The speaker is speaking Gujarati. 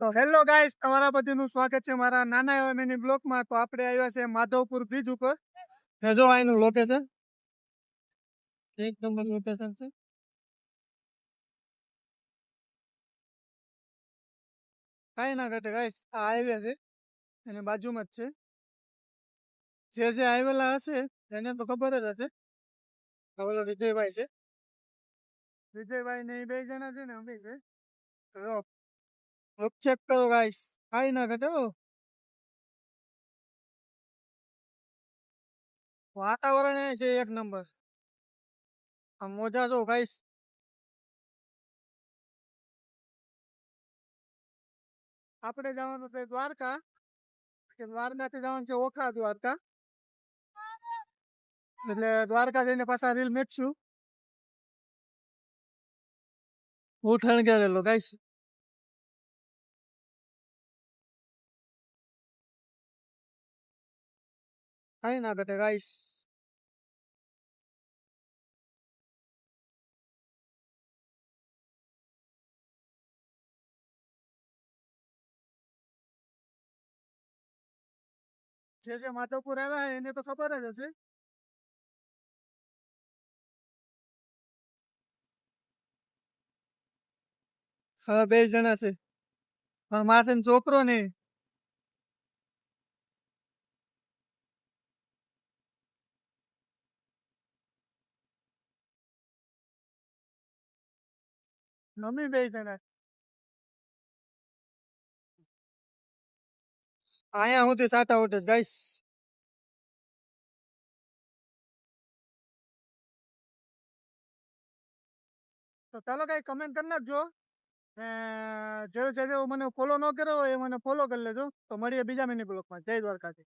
તો હેલો ગાઈસ, તમારા બધીનું સ્વાગત છે મારા નાના એવા મિની બ્લોકમાં. તો આપણે આવ્યા છે માધવપુર બીચ ઉપર. જો અહીંનું લોકેશન એક નંબર લોકેશન છે. કાંઈ ના ઘટે ગાઈસ, આ હાઈવે છે એની બાજુમાં જ છે. જે આવેલા હશે એને તો ખબર જ હશે. ઓલો વિજયભાઈ છે, વિજયભાઈ ને એ બે જણા છે ને અમે છે. ચેક કરો ગાઈસ, કાંઈ ના ઘટે. વાતાવરણ એ છે એક નંબર. આ મોજા જો ગાઈસ. આપણે જવાનું છે દ્વારકા, દ્વારકાથી જવાનું છે ઓખા દ્વારકા. એટલે દ્વારકા જઈને પાછા રીલ મેકશું. હું ઠણગેરેલો ગાઈસ. કાંઈ ના ઘટે ગાઈસ. જે માધવપુર આવ્યા એને તો ખબર જ હશે. હા, બે જણા છે પણ માસે છોકરો ને. મમ્મી બે જણા. અહીંયા હું સાટા ઉઠે ગાઈસ. તો ચાલો કઈ કમેન્ટ કરી નાખજો. જે મને ફોલો ન કર્યો હોય એ મને ફોલો કરી લેજો. તો મળીએ બીજા મિની બ્લોકમાં. જય દ્વારકાથી.